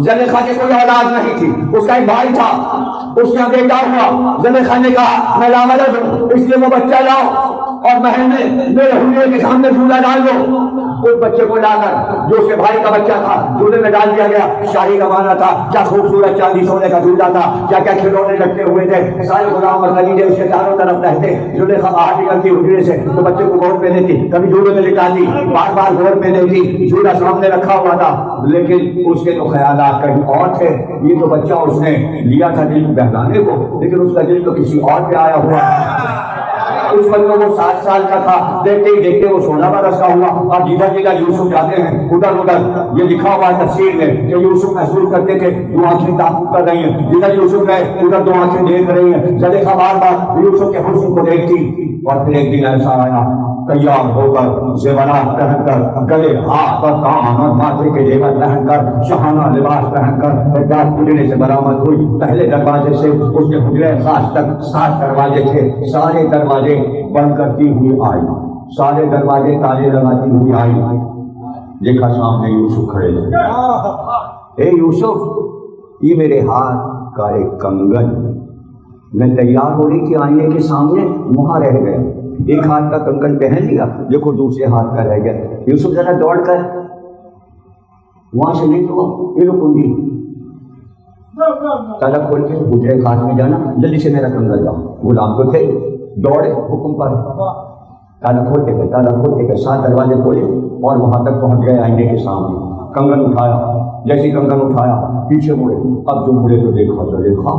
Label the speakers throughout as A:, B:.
A: زلیخا کے کوئی اولاد نہیں تھی، اس کا ایک بھائی تھا، اس کا بیٹا ہوا۔ زلیخا نے کہا میں لامرد ہوں، اس لیے وہ بچہ لاؤ اور محل میں میرے حجرے کے سامنے جھولا ڈال دو۔ اس بچے کو لا کر جو اس کے بھائی کا بچہ تھا جھولے میں ڈال دیا گیا۔ شاہی زمانہ تھا، کیا خوبصورت چاندی سونے کا جھولا تھا، کیا کیا کھلونے لٹکے ہوئے تھے، سارے غلام اور خلیجے اس کے چاروں طرف رہتے۔ زلیخا باہر نکلتی حجرے سے تو بچے کو گود میں لیتی، کبھی جھولے میں لٹاتی، بار بار گود میں لیتی، جھولا سامنے رکھا ہوا تھا، لیکن اس کے تو خیالات کہیں اور تھے۔ یہ تو بچہ اس نے لیا تھا دل بہلانے کو، لیکن اس کا دل تو کسی اور پہ آیا ہوا۔ اس وقت وہ 7 سال کا تھا، دیکھتے ہی دیکھتے وہ 16 برس کا ہوا۔ اور جدھر جدھر یوسف جاتے ہیں ادھر ادھر یہ لکھا ہوا ہے تفسیر میں کہ یوسف محسوس کرتے تھے 2 آنکھیں تعاقب کر رہی ہیں، جدھر یوسف گئے ادھر 2 آنکھیں دیکھ رہی ہیں۔ زلیخا بار بار یوسف کے حسن کو دیکھتی۔ اور پھر ایک دن ایسا آیا، تیار ہو کر زیورات پہن کر، گلے ہاتھ اور کان اور ماتھے کے زیور پہن کر، شاہانہ لباس پہن کر ایک رات حجرے سے برآمد ہوئی۔ پہلے دروازے سے اس کے حجرے خاص تک 7 دروازے تھے، سارے دروازے بند کرتی ہوئی آئی، سارے دروازے تالے لگاتی ہوئی آئی۔ دیکھا سامنے یوسف کھڑے تھے۔ اے یوسف، یہ میرے ہاتھ کا ایک کنگن، میں تیار ہو رہی تھی آئینے کے سامنے، وہاں رہ گئے، ایک ہاتھ کا کنگن پہن لیا، دیکھو دوسرے ہاتھ کا رہ گیا۔ یوسف ذرا دوڑ کر وہاں سے نہیں تو یہ لو کنجی تالا کھول کے حجرے خاص میں جانا، جلدی سے میرا کنگن لاؤ۔ غلام تو تھے، دوڑے حکم پر، تالا کھولتے گئے، تالا کھولتے گئے، 7 دروازے کھولے اور وہاں تک پہنچ گئے آئینے کے سامنے۔ کنگن اٹھایا، جیسے کنگن اٹھایا پیچھے مڑے، اب جو مڑے تو دیکھا زلیخا،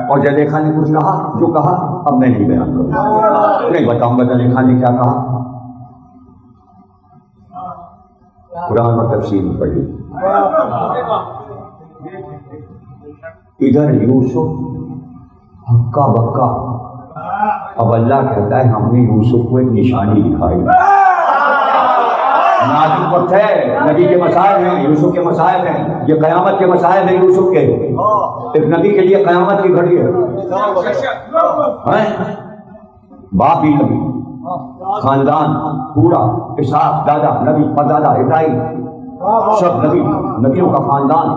A: اور زلیخا نے کچھ کہا، جو کہا اب میں نہیں بیان کروں، نہیں بتاؤں گا زلیخا نے کیا کہا، قرآن اور تفسیر میں پڑھی۔ ادھر یوسف ہکا بکا، اب اللہ کہتا ہے ہم نے یوسف کو ایک نشانی دکھائی۔ نازل وقت ہے، نبی کے مسائل ہیں، یوسف کے مسائل ہیں، یہ قیامت کے مسائل ہیں یوسف کے۔ ایک نبی کے لیے قیامت کی گھڑی ہے، باپ بھی نبی، خاندان پورا، اسحاق دادا نبی، پردادا ابراہیم سب نبی، نبیوں کا خاندان،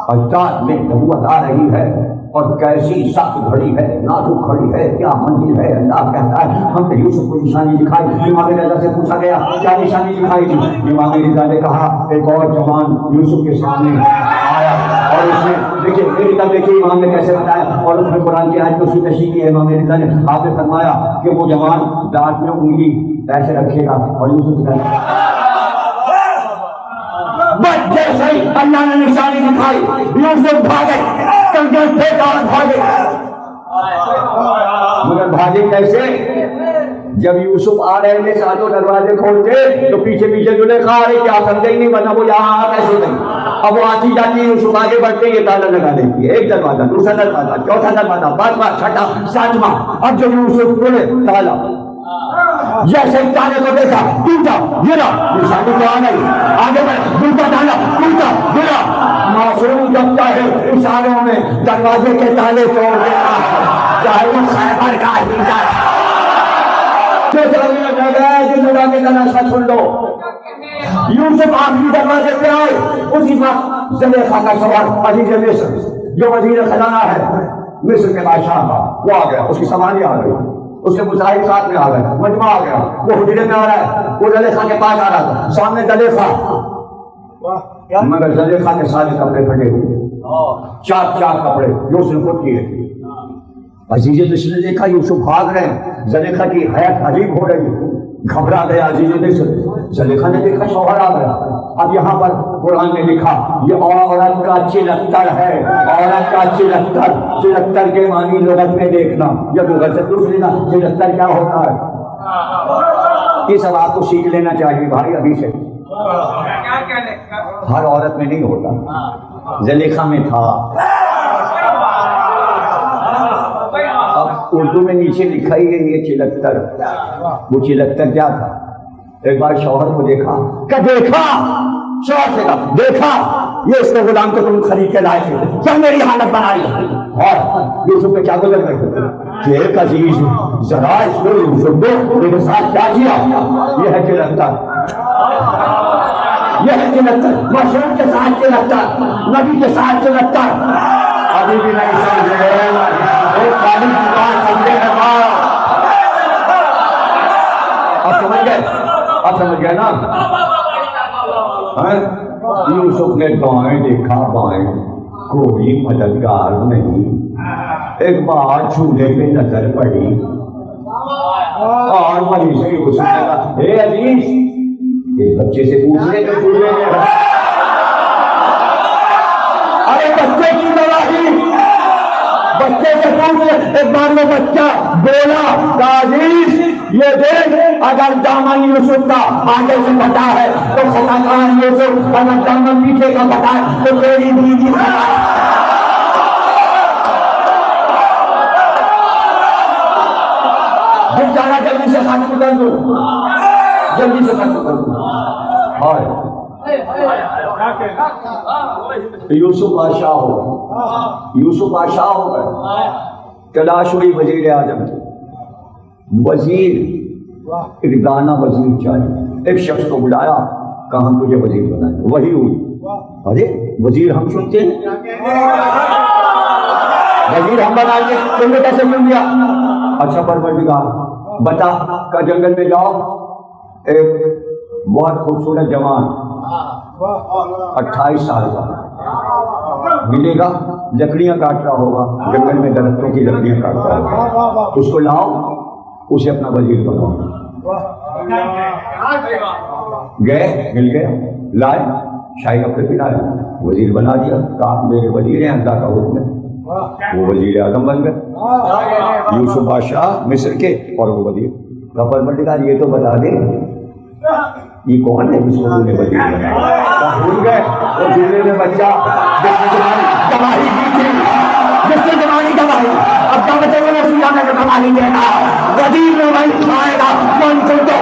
A: اجداد میں نبوت آ رہی ہے۔ اور کیسی سخت گھڑی ہے، نازک گھڑی ہے، کیا منزل ہے۔ اللہ کہتا ہے ہم نے یوسف کو نشانی دکھائی۔ امام رضا سے پوچھا گیا کیا نشانی دکھائی تھی؟ امام رضا نے کہا ایک اور جوان یوسف کے سامنے آیا اور اس نے دیکھیے میری طرف دیکھیے امام نے کیسے بتایا، اور اس میں قرآن کی آیت کو اسی تشریح کی ہے۔ امام رضا نے آپ نے فرمایا کہ وہ جوان دانت میں انگلی ایسے رکھے گا اور یوسف دکھائے، بس جیسے ہی اللہ نے نشانی دکھائی یوسف بھاگے، کنگن پھینکا اور بھاگے۔ مگر بھاگے کیسے؟ جب یوسف آ رہے تھے ساتوں دروازے کھولتے تو پیچھے پیچھے زلیخا آ رہی، کیا سمجھے ہی نہیں بنا وہ یہاں آ کیسے گئی۔ اب وہ آتی جاتی یوسف آگے بڑھتے یہ تالا لگا دیتی ہے، ایک دروازہ، دوسرا دروازہ، چوتھا دروازہ، 5واں، 6واں، 7واں۔ اب جب یوسف کھولے تالا، جیسے تالے کو دیکھا ٹوٹا گرا، نشانی تو آ گئی، آگے بڑھ ٹوٹا تالا، ٹوٹا گرا۔ معصوم جب چاہے اشاروں میں دروازے کے تالے توڑ دیتا ہے، چاہے وہ خیبر کا ہی جائے۔ سن لو یوسف آخری دروازے پہ آئے، اسی وقت زلیخا کا سوال عزیز مصر جو وزیر خزانہ ہے مصر کے بادشاہ کا، وہ آ گیا، اس کی سواری آ گئی، اس کے مظاہر ساتھ میں آ گئے، مجمع آ گیا، وہ حجرے میں آ رہا ہے، وہ زلیخا کے پاس آ رہا تھا، سامنے زلیخا، مگر زلیخا کے سارے کپڑے پھٹے ہوئے، 4 کپڑے جو اس نے خود کیے۔ عزیز مصر نے دیکھا یوسف بھاگ رہے ہیں، زلیخا کی حیات عجیب ہو رہی، گھبرا گیا عزیز مصر۔ زلیخا نے دیکھا شوہر آ گیا۔ اب یہاں پر قرآن نے لکھا یہ عورت کا چلکتر ہے، عورت کا چلکتر، چلکتر کے معنی لغت میں دیکھنا، یا لغت سے پوچھ لینا چلکتر کیا ہوتا ہے۔ یہ سب آپ کو سیکھ لینا چاہیے بھائی ابھی سے، ہر عورت میں نہیں ہوتا، زلیخا میں تھا۔ اب اردو میں نیچے لکھا ہی ہے یہ چلکتر، وہ چلکتر کیا تھا؟ ایک بار شوہر کو دیکھا کہ دیکھا، شوہر سے کہا دیکھا یہ اس نے غلام کو تم خرید کے لائے تھے، کیا میری حالت بنائی؟ اور یوسف پہ کیا گزر گئے کہ ایک عزیز ذرا اس کو یوسف دو میرے ساتھ کیا کیا، یہ ہے چلکتر۔ یہ ہے چلتر، معصوم کے ساتھ چلتر، نبی کے ساتھ چلتر. ابھی بھی نہیں سمجھے، ایک خالی دکان سمجھے گا. اب سمجھ گئے، اب سمجھ گئے نا. یوسف نے دائیں دیکھا بائیں، کوئی مددگار نہیں. ایک بار چولہے پہ نظر پڑی اور وہیں سے یوسف نے کہا اے عزیز، اس بچے سے پوچھنے کے چولہے میں. ارے بچے کی گواہی، بچے سے پوچھے. ایک بار وہ بچہ بولا عزیز یہ دیکھ، اگر دامن یوسف کا آگے سے پھٹا ہے تو خطا کار یوسف، اگر دامن پیچھے کا پھٹا ہے تو تیری بیوی خطا ہے. جانا جلدی سے ختم کر دو، جلدی سے ختم کر دو. یوسف بادشاہ ہو گئے، یوسف بادشاہ ہو گئے. تلاش ہوئی وزیر اعظم، وزیر ایک دانا وزیر چاہیے. ایک شخص کو بلایا، کہا ہم تجھے وزیر بنائیں. وہی ہوئی. ارے وزیر ہم سنتے ہیں، وزیر ہم بنائیں گے، تم نے کیسے مل گیا؟ اچھا پروردگار بتا کہ جنگل میں جاؤ، ایک بہت خوبصورت جوان 28 سال کا ملے گا، لکڑیاں کاٹ رہا ہوگا، جنگل میں درختوں کی لکڑیاں کاٹ رہا ہوگا، اس کو لاؤ، اسے اپنا وزیر بناؤ. گئے، مل گئے، لائے، شاہی کپڑے پہنائے، وزیر بنا دیا. کہا میرے وزیر ہیں، اللہ کا حکم ہے. وہ وزیر اعظم بن گئے، یوسف بادشاہ مصر کے، اور وہ وزیر. پروردگار یہ تو بتا دے یہ کون ہے جس کو تم نے وزیر بنایا؟ بھول گئے. وہ جیلے میں بچہ جس نے زمانی گواہی دی تھی، جس نے زمانی گواہی، اب کیا بچے گا؟ میں گواہی دینا وزیر میں وہی کھائے گا. من کو تو